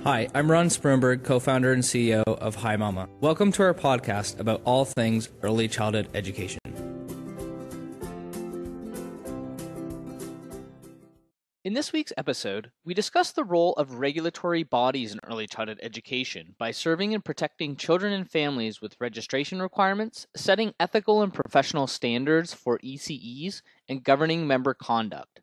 Hi, I'm Ron Sprunberg, co-founder and CEO of Hi Mama. Welcome to our podcast about all things early childhood education. In this week's episode, we discuss the role of regulatory bodies in early childhood education by serving and protecting children and families with registration requirements, setting ethical and professional standards for ECEs, and governing member conduct.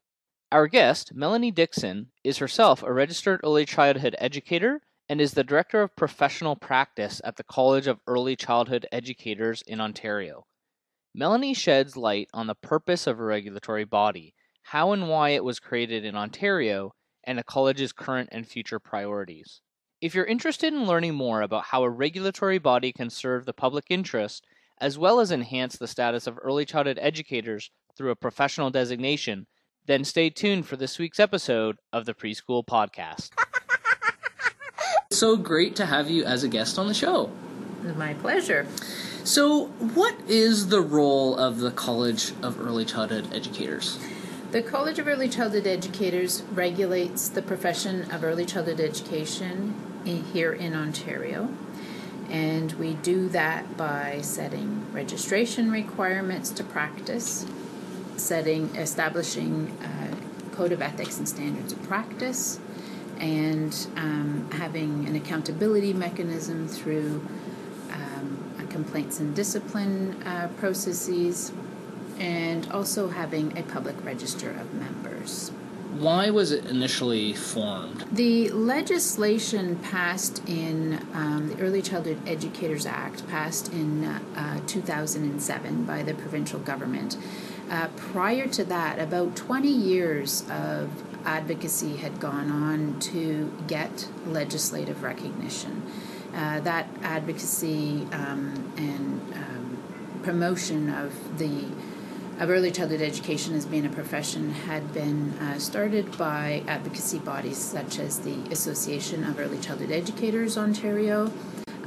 Our guest, Melanie Dixon, is herself a registered early childhood educator and is the Director of Professional Practice at the College of Early Childhood Educators in Ontario. Melanie sheds light on the purpose of a regulatory body, how and why it was created in Ontario, and a college's current and future priorities. If you're interested in learning more about how a regulatory body can serve the public interest, as well as enhance the status of early childhood educators through a professional designation, then stay tuned for this week's episode of the Preschool Podcast. It's so great to have you as a guest on the show. My pleasure. So, what is the role of the College of Early Childhood Educators? The College of Early Childhood Educators regulates the profession of early childhood education here in Ontario. And we do that by setting registration requirements to practice, establishing a code of ethics and standards of practice, and having an accountability mechanism through complaints and discipline processes, and also having a public register of members. Why was it initially formed? The legislation passed in the Early Childhood Educators Act, passed in 2007 by the provincial government. Prior to that, about 20 years of advocacy had gone on to get legislative recognition. That advocacy and promotion of early childhood education as being a profession had been started by advocacy bodies such as the Association of Early Childhood Educators Ontario,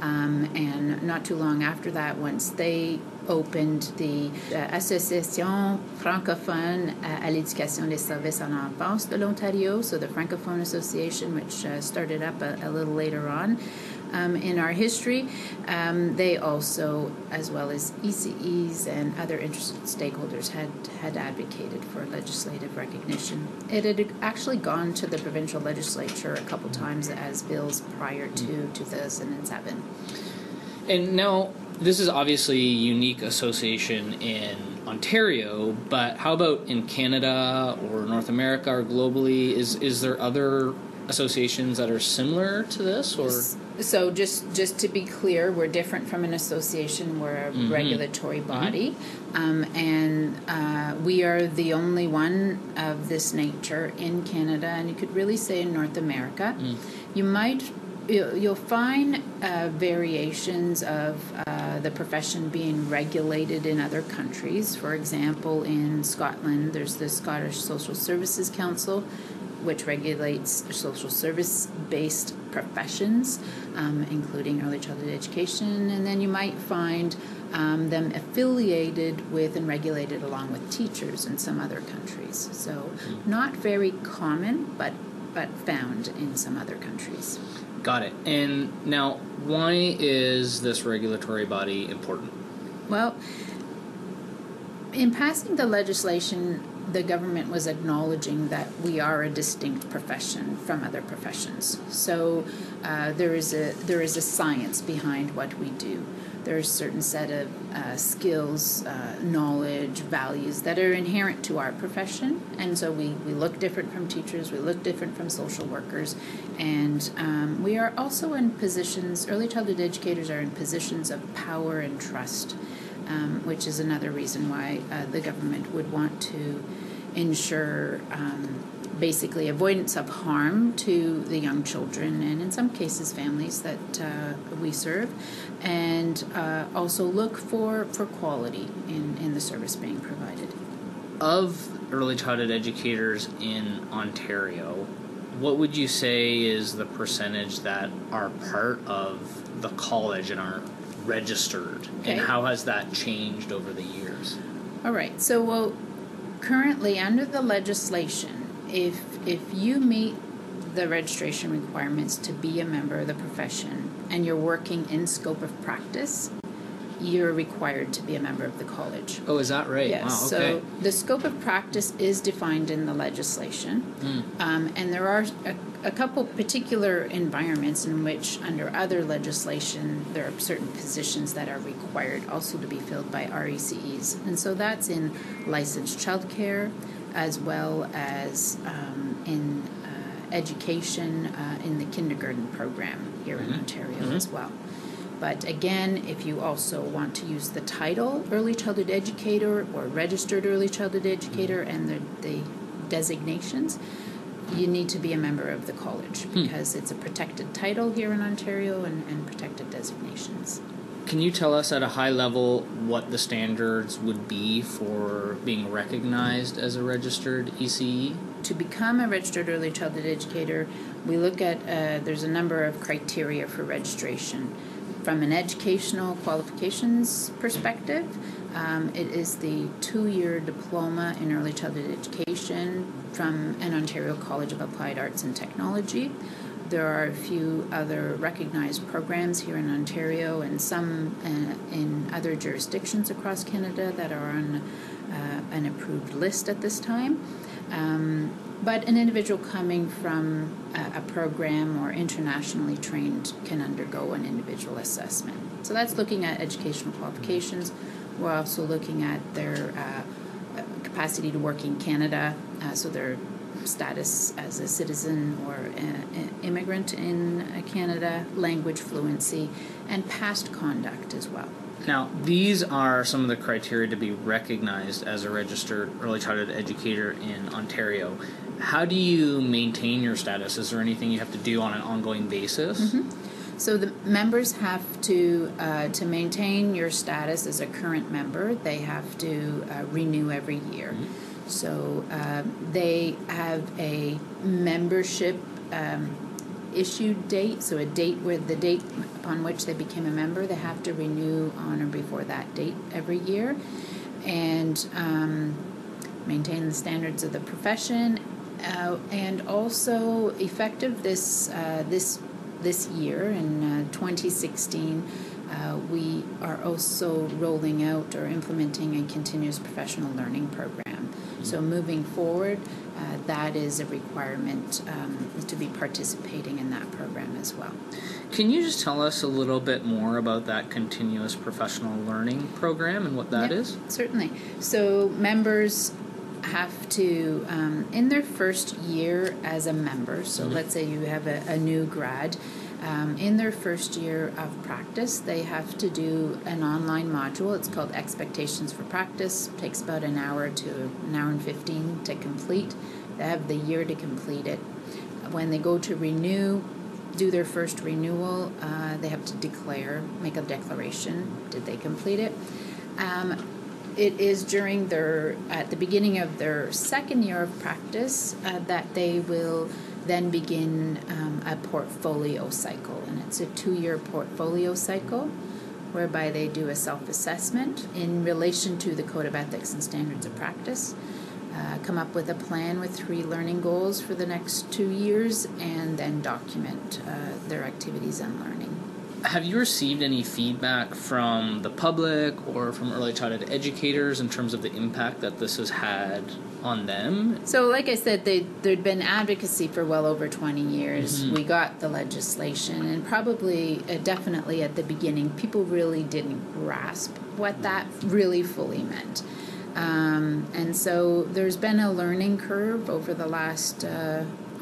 and not too long after that, once they opened the Association francophone à l'éducation des services à l'enfance de l'Ontario, so the Francophone Association, which started up a little later on in our history. They also, as well as ECEs and other interested stakeholders, had advocated for legislative recognition. It had actually gone to the provincial legislature a couple times as bills prior to 2007. And now, this is obviously a unique association in Ontario, but how about in Canada or North America or globally? Is there other associations that are similar to this, or? So just to be clear, we're different from an association. We're a regulatory body, and we are the only one of this nature in Canada, and you could really say in North America. You'll find variations of the profession being regulated in other countries. For example, in Scotland, there's the Scottish Social Services Council, which regulates social service-based professions, including early childhood education. And then you might find them affiliated with and regulated along with teachers in some other countries. So not very common, but found in some other countries. Got it. And now, why is this regulatory body important? Well, in passing the legislation, the government was acknowledging that we are a distinct profession from other professions. So there is a science behind what we do. There's a certain set of skills, knowledge, values that are inherent to our profession. And so we look different from teachers, we look different from social workers. And we are also in positions, early childhood educators are in positions of power and trust, which is another reason why the government would want to ensure basically avoidance of harm to the young children and in some cases families that we serve, and also look for quality in the service being provided. Of early childhood educators in Ontario, what would you say is the percentage that are part of the college and are registered, and how has that changed over the years? All right, so currently under the legislation, if you meet the registration requirements to be a member of the profession and you're working in scope of practice, you're required to be a member of the college. Oh, is that right? Yes. Wow, okay. So the scope of practice is defined in the legislation, and there are a couple particular environments in which, under other legislation, there are certain positions that are required also to be filled by RECEs, and so that's in licensed childcare, as well as in education in the kindergarten program here in Ontario as well. But again, if you also want to use the title early childhood educator or registered early childhood educator and the designations, you need to be a member of the college because it's a protected title here in Ontario and protected designations. Can you tell us at a high level what the standards would be for being recognized as a registered ECE? To become a registered early childhood educator, we look at, there's a number of criteria for registration. From an educational qualifications perspective, it is the 2-year diploma in early childhood education from an Ontario College of Applied Arts and Technology. There are a few other recognized programs here in Ontario and some in other jurisdictions across Canada that are on an approved list at this time. But an individual coming from a program or internationally trained can undergo an individual assessment. So that's looking at educational qualifications. We're also looking at their capacity to work in Canada, so their status as a citizen or an immigrant in Canada, language fluency, and past conduct as well. Now, these are some of the criteria to be recognized as a registered early childhood educator in Ontario. How do you maintain your status? Is there anything you have to do on an ongoing basis? So the members have to maintain your status as a current member, they have to renew every year. So they have a membership issued date, so a date where the date upon which they became a member, they have to renew on or before that date every year, and maintain the standards of the profession, and also effective this year in 2016. We are also rolling out or implementing a continuous professional learning program. So moving forward, that is a requirement to be participating in that program as well. Can you just tell us a little bit more about that continuous professional learning program and what that is? Certainly. So members have to, in their first year as a member, so let's say you have a new grad, in their first year of practice, they have to do an online module. It's called Expectations for Practice. It takes about an hour to an hour and 15 to complete. They have the year to complete it. When they go to renew, do their first renewal, they have to make a declaration. Did they complete it? It is at the beginning of their second year of practice that they will then begin a portfolio cycle, and it's a 2-year portfolio cycle whereby they do a self-assessment in relation to the Code of Ethics and Standards of Practice, come up with a plan with 3 learning goals for the next 2 years, and then document their activities and learning. Have you received any feedback from the public or from early childhood educators in terms of the impact that this has had on them? So like I said, there'd been advocacy for well over 20 years. We got the legislation, and probably, definitely at the beginning, people really didn't grasp what that really fully meant. And so there's been a learning curve over the last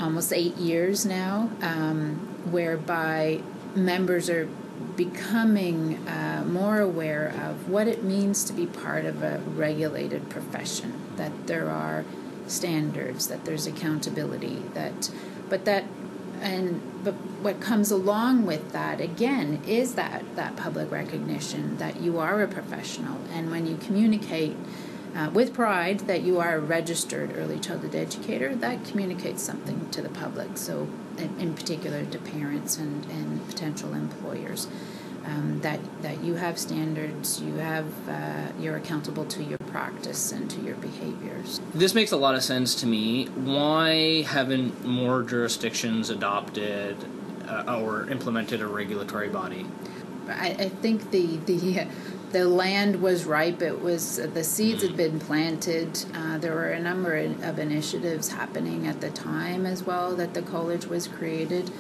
almost 8 years now, whereby members are becoming more aware of what it means to be part of a regulated profession, that there are standards, that there's accountability, but what comes along with that, again, is that public recognition that you are a professional, and when you communicate with pride that you are a registered early childhood educator, that communicates something to the public, so in particular to parents and potential employers. that you have standards, you're accountable to your practice and to your behaviors. This makes a lot of sense to me. Why haven't more jurisdictions adopted or implemented a regulatory body? I think the land was ripe. It was the seeds had been planted. There were a number of initiatives happening at the time as well that the college was created.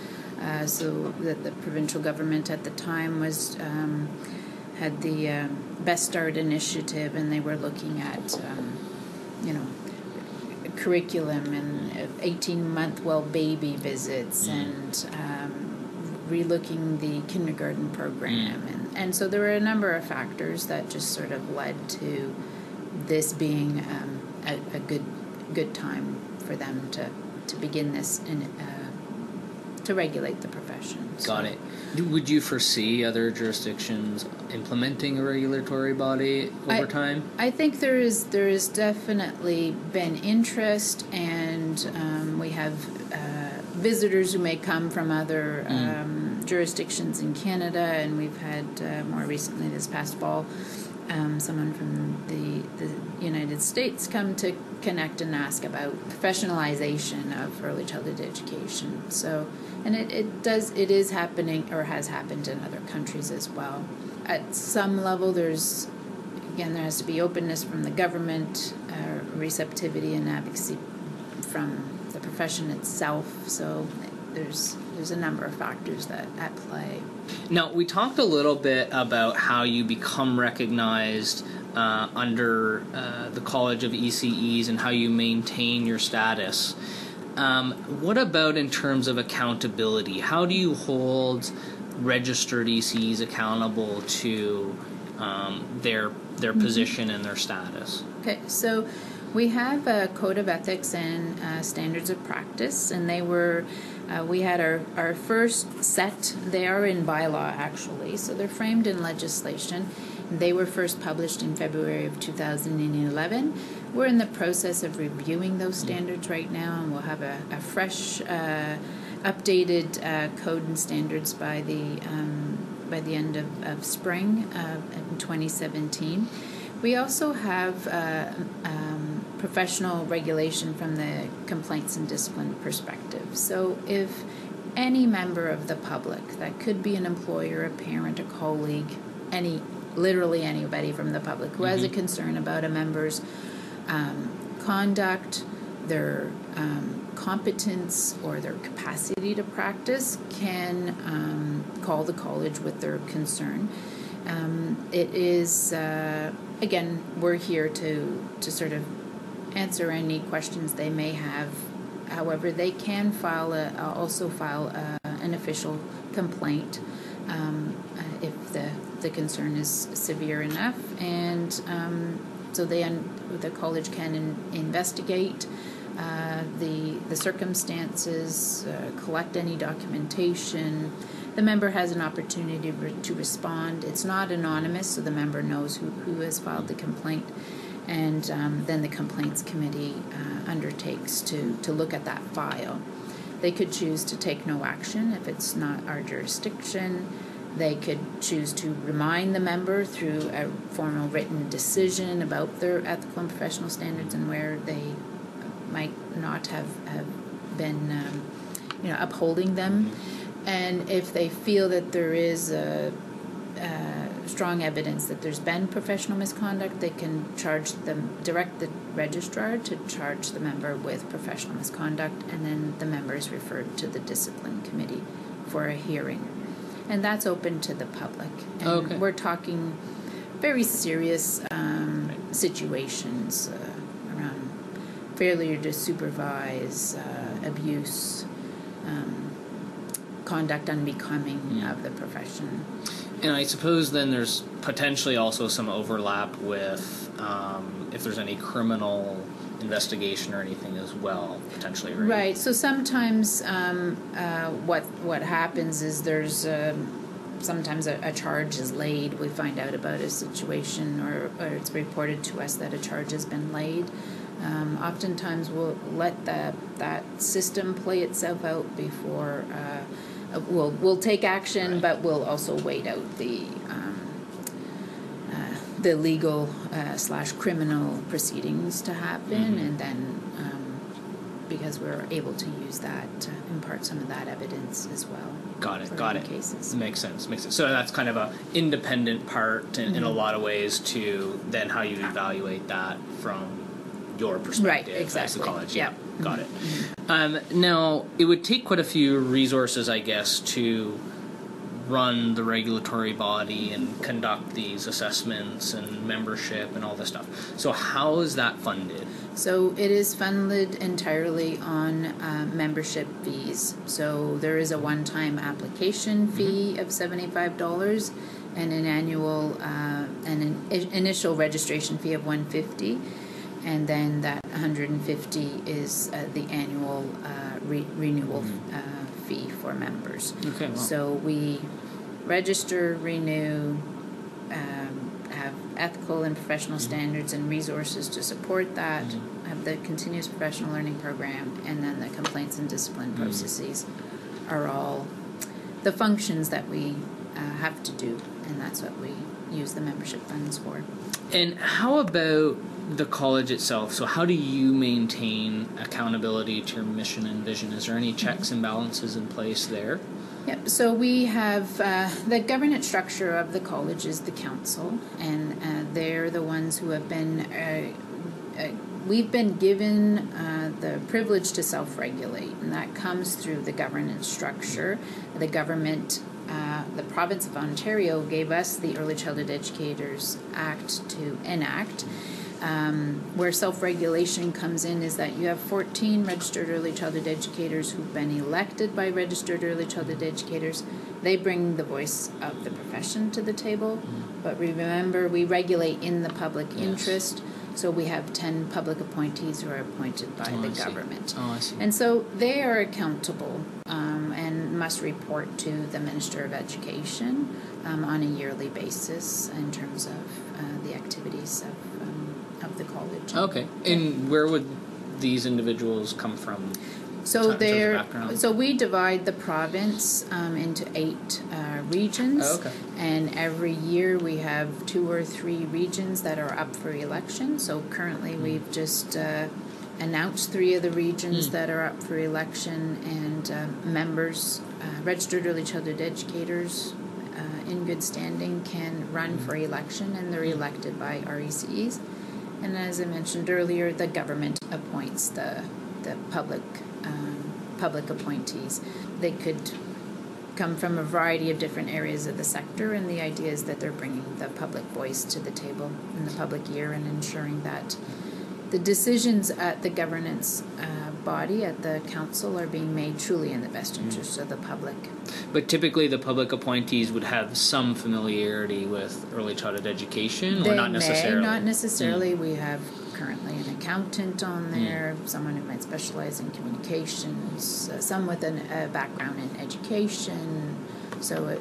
So that the provincial government at the time was had the Best Start initiative, and they were looking at curriculum and 18-month baby visits and relooking the kindergarten program, and so there were a number of factors that just sort of led to this being a good time for them to begin this and to regulate the profession. Got it. Would you foresee other jurisdictions implementing a regulatory body over time? I think there is definitely been interest, and we have visitors who may come from other jurisdictions in Canada, and we've had more recently this past fall someone from the United States come to connect and ask about professionalization of early childhood education. So, and it is happening or has happened in other countries as well. At some level, there has to be openness from the government, receptivity and advocacy from the profession itself. So there's a number of factors that at play. Now, we talked a little bit about how you become recognized under the College of ECEs and how you maintain your status. What about in terms of accountability? How do you hold registered ECEs accountable to their position and their status? Okay, so we have a code of ethics and standards of practice, and they were we had our first set. They are in bylaw, actually, so they're framed in legislation. They were first published in February of 2011. We're in the process of reviewing those standards right now, and we'll have a fresh, updated code and standards by the end of spring in 2017. We also have professional regulation from the complaints and discipline perspective. So if any member of the public, that could be an employer, a parent, a colleague, literally anybody from the public who has a concern about a member's conduct, their competence, or their capacity to practice, can call the college with their concern. It is, again, we're here to sort of answer any questions they may have. However, they can also file an official complaint if the concern is severe enough, and so the college can investigate the circumstances, collect any documentation. The member has an opportunity to respond. It's not anonymous, so the member knows who has filed the complaint, and then the complaints committee undertakes to look at that file. They could choose to take no action if it's not our jurisdiction. They could choose to remind the member through a formal written decision about their ethical and professional standards and where they might not have been upholding them. And if they feel that there is strong evidence that there's been professional misconduct, they can direct the registrar to charge the member with professional misconduct, and then the member is referred to the discipline committee for a hearing. And that's open to the public. And we're talking very serious situations around failure to supervise, abuse, conduct unbecoming of the profession. And I suppose then there's potentially also some overlap with if there's any criminal investigation or anything as well, potentially, right? Right. So sometimes what happens is there's sometimes a charge is laid. We find out about a situation, or it's reported to us that a charge has been laid. Oftentimes we'll let that system play itself out before we'll take action, Right. but we'll also wait out the legal / criminal proceedings to happen, and then because we're able to use that to impart some of that evidence as well. Got it. For Got any it. cases. Makes sense. So that's kind of a independent part in a lot of ways to then how you evaluate that from your perspective Right, exactly. as the college. Yeah. Got it. Now, it would take quite a few resources, I guess, to run the regulatory body and conduct these assessments and membership and all this stuff. So how is that funded? So it is funded entirely on membership fees. So there is a one-time application fee of $75 and an annual initial registration fee of $150, and then that $150 is the annual renewal fee for members. Okay. Wow. So we register, renew, have ethical and professional standards and resources to support that, have the continuous professional learning program, and then the complaints and discipline processes are all the functions that we have to do, and that's what we use the membership funds for. And how about the college itself? So how do you maintain accountability to your mission and vision? Is there any checks and balances in place there? Yep. So we have the governance structure of the college is the council, and they're the ones who have been. We've been given the privilege to self-regulate, and that comes through the governance structure. The government, the province of Ontario, gave us the Early Childhood Educators Act to enact. Where self-regulation comes in is that you have 14 registered early childhood educators who've been elected by registered early childhood educators. They bring the voice of the profession to the table, but remember, we regulate in the public interest, so we have 10 public appointees who are appointed by the government. Oh, I see. And so they are accountable and must report to the Minister of Education on a yearly basis in terms of the activities of the college. Okay. And where would these individuals come from? So background? So we divide the province into 8 regions. Oh, okay. And every year we have 2 or 3 regions that are up for election. So currently we've just announced 3 of the regions that are up for election, and members, registered early childhood educators in good standing can run for election, and they're elected by RECEs. And as I mentioned earlier, the government appoints the public appointees. They could come from a variety of different areas of the sector, and the idea is that they're bringing the public voice to the table in the public ear and ensuring that the decisions at the governance body, at the council, are being made truly in the best interest of the public. But typically the public appointees would have some familiarity with early childhood education, They or not necessarily? not necessarily. We have currently an accountant on there, someone who might specialize in communications, some with a background in education. So it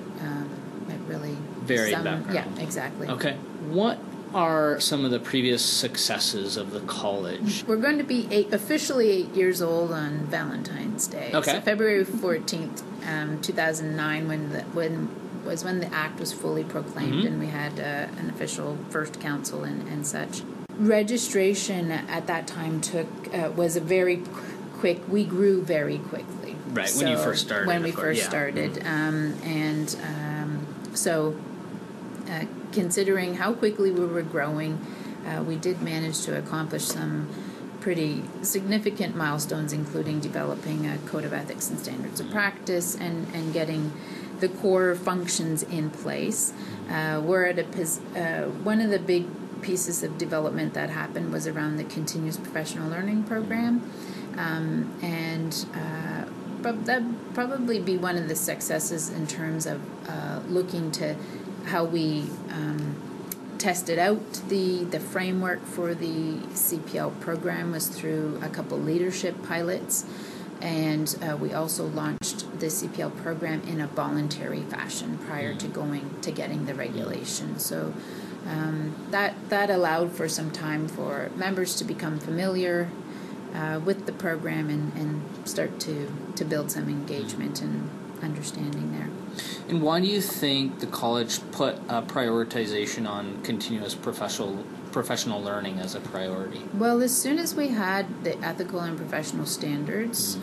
really Varied background. Yeah, exactly. Okay. What are some of the previous successes of the college? We're going to be officially 8 years old on Valentine's Day. Okay. So February 14th, 2009, when the act was fully proclaimed, and we had an official first council and such. Registration at that time was a very quick. We grew very quickly. Right, when you first started. When we first started, so. Considering how quickly we were growing, we did manage to accomplish some pretty significant milestones, including developing a code of ethics and standards of practice and getting the core functions in place. We're at one of the big pieces of development that happened was around the continuous professional learning program, but that'd probably be one of the successes in terms of looking to how we tested out the framework for the CPL program was through a couple leadership pilots, and we also launched the CPL program in a voluntary fashion prior to getting the regulation. So that allowed for some time for members to become familiar with the program and start to build some engagement understanding there. And why do you think the college put a prioritization on continuous professional learning as a priority? Well, as soon as we had the ethical and professional standards,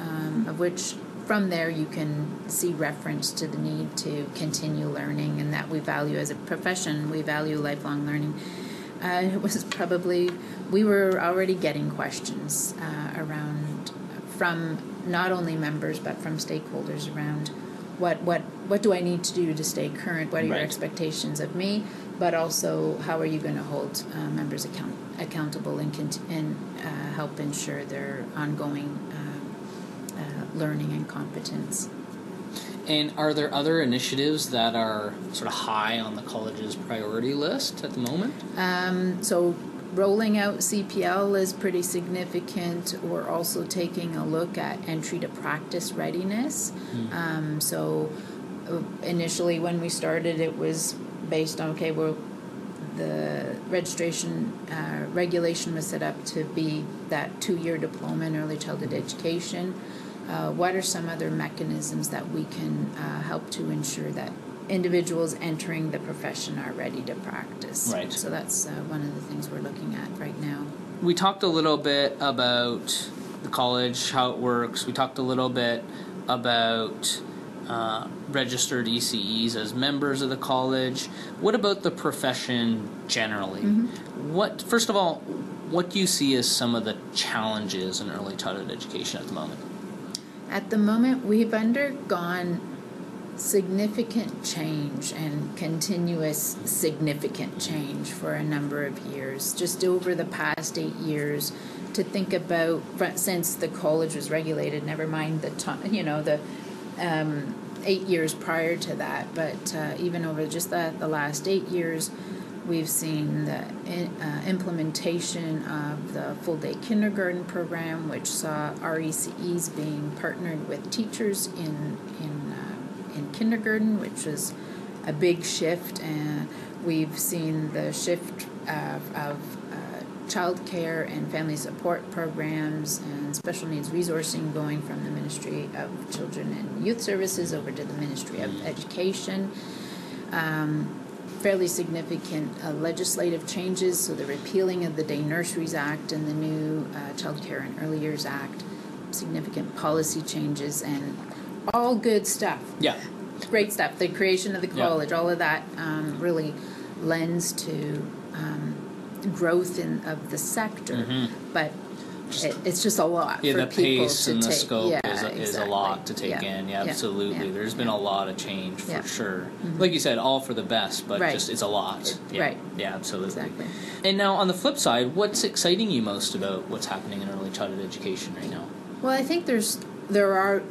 of which from there you can see reference to the need to continue learning, and that we value as a profession, we value lifelong learning. It was probably, we were already getting questions around from not only members but from stakeholders around what do I need to do to stay current? What are your expectations of me? But also, how are you going to hold members accountable and help ensure their ongoing learning and competence? And are there other initiatives that are sort of high on the college's priority list at the moment? So rolling out CPL is pretty significant. We're also taking a look at entry to practice readiness. So initially when we started, it was based on, the registration regulation was set up to be that 2-year diploma in early childhood education. What are some other mechanisms that we can help to ensure that individuals entering the profession are ready to practice? Right. So that's one of the things we're looking at right now. We talked a little bit about the college, how it works. We talked a little bit about registered ECEs as members of the college. What about the profession generally? First of all, what do you see as some of the challenges in early childhood education at the moment? At the moment, we've undergone significant change and continuous significant change for a number of years. Just over the past 8 years, to think about since the college was regulated, never mind the 8 years prior to that, but even over just the last 8 years, we've seen the implementation of the full-day kindergarten program, which saw RECEs being partnered with teachers in kindergarten, which was a big shift. And we've seen the shift of childcare and family support programs and special needs resourcing going from the Ministry of Children and Youth Services over to the Ministry of Education. Fairly significant legislative changes, so the repealing of the Day Nurseries Act and the new Child Care and Early Years Act, significant policy changes, and all good stuff. Yeah. Great stuff. The creation of the college, all of that really lends to growth of the sector, but it's just a lot for the people pace to and take. the scope Exactly. is a lot to take in. Yeah, absolutely. There's been a lot of change for sure. Like you said, all for the best, but just it's a lot. Right. Yeah, absolutely. Exactly. And now on the flip side, what's exciting you most about what's happening in early childhood education right now? Well, I think there are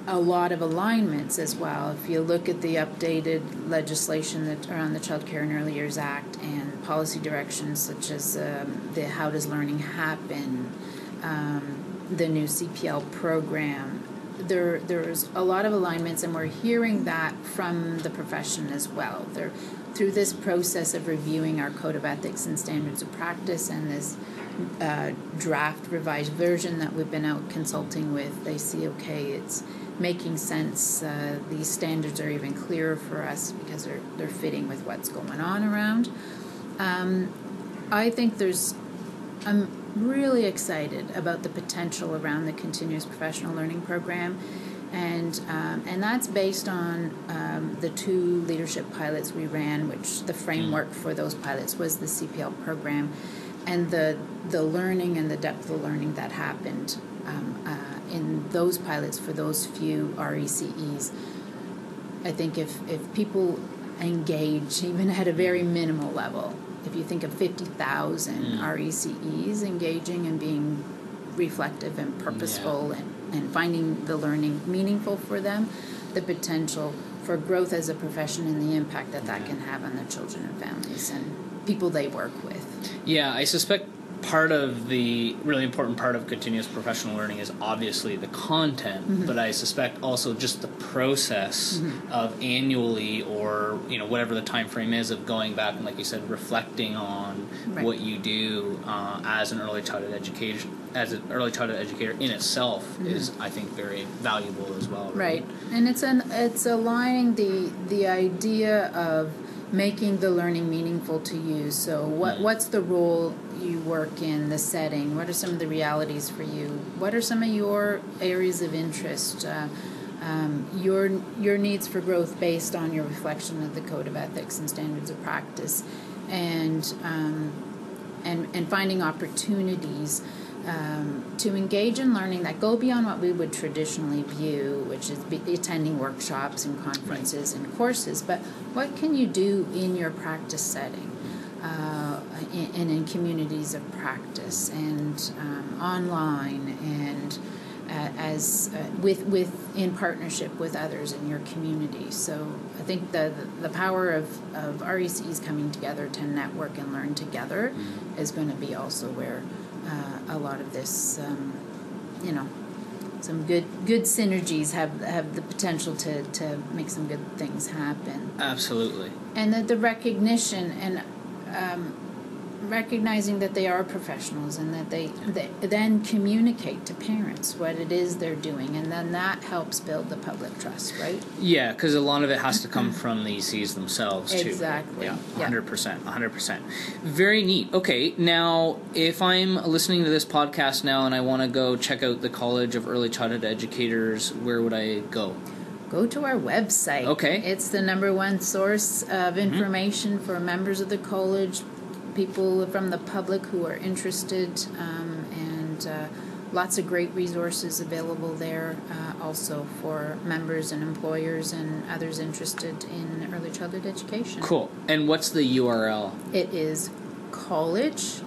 a lot of alignments as well. If you look at the updated legislation that around the Child Care and Early Years Act and policy directions such as the How Does Learning Happen, the new CPL program, there's a lot of alignments, and we're hearing that from the profession as well. Through this process of reviewing our Code of Ethics and Standards of Practice and this draft revised version that we've been out consulting with, they see, it's making sense. These standards are even clearer for us because they're fitting with what's going on around. I think I'm really excited about the potential around the continuous professional learning program, and that's based on the 2 leadership pilots we ran, which the framework for those pilots was the CPL program, and the learning and the depth of learning that happened in those pilots for those few RECEs. I think if people engage even at a very minimal level, if you think of 50,000 RECEs engaging and being reflective and purposeful and finding the learning meaningful for them, the potential for growth as a profession and the impact that can have on the children and families and people they work with. Yeah, I suspect part of the really important part of continuous professional learning is obviously the content, but I suspect also just the process of annually, or whatever the time frame is, of going back and, like you said, reflecting on what you do as an early childhood education, as an early childhood educator in itself is, I think, very valuable as well. Right, and it's aligning the idea of making the learning meaningful to you. So what's the role you work in, the setting? What are some of the realities for you? What are some of your areas of interest? Your needs for growth based on your reflection of the Code of Ethics and Standards of Practice, and finding opportunities to engage in learning that go beyond what we would traditionally view, which is attending workshops and conferences and courses. But what can you do in your practice setting, and in communities of practice, and online, and in partnership with others in your community? So I think the power of RECs coming together to network and learn together is going to be also where a lot of this, some good synergies have the potential to make some good things happen. Absolutely. And that the recognition and recognizing that they are professionals, and that they then communicate to parents what it is they're doing, and then that helps build the public trust, right? Yeah, because a lot of it has to come from the ECs themselves, too. Exactly. Yeah, 100%. Very neat. Okay, now, if I'm listening to this podcast now and I want to go check out the College of Early Childhood Educators, where would I go? Go to our website. Okay. It's the #1 source of information for members of the college, people from the public who are interested, and lots of great resources available there, also for members and employers and others interested in early childhood education. Cool. And what's the URL? It is college-ece.ca.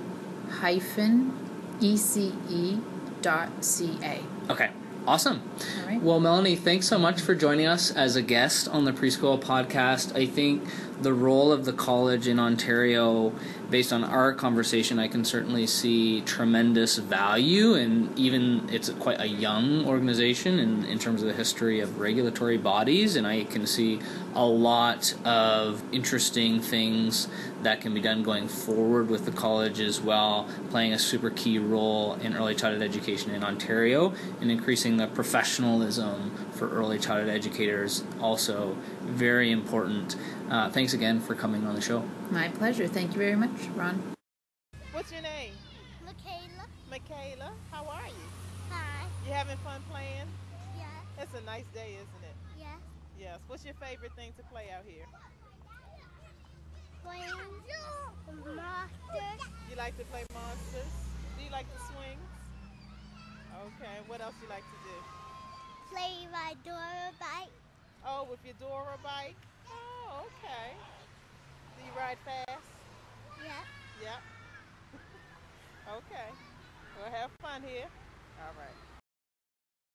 Okay. Awesome. All right. Well, Melanie, thanks so much for joining us as a guest on the Preschool podcast. I think the role of the college in Ontario, based on our conversation, I can certainly see tremendous value, and even it's quite a young organization in terms of the history of regulatory bodies, and I can see a lot of interesting things that can be done going forward with the college as well, playing a super key role in early childhood education in Ontario and increasing the professionalism for early childhood educators, also very important. Thanks again for coming on the show. My pleasure. Thank you very much, Ron. What's your name? Michaela, how are you? Hi. You having fun playing? Yes. It's a nice day, isn't it? Yes. Yes. What's your favorite thing to play out here? Playing monsters. You like to play monsters? Do you like the swings? Okay. And what else you like to do? Play my Dora bike. Oh, with your Dora bike? Oh, okay. Do you ride fast? Yes. Yep. Okay. Well, have fun here. All right.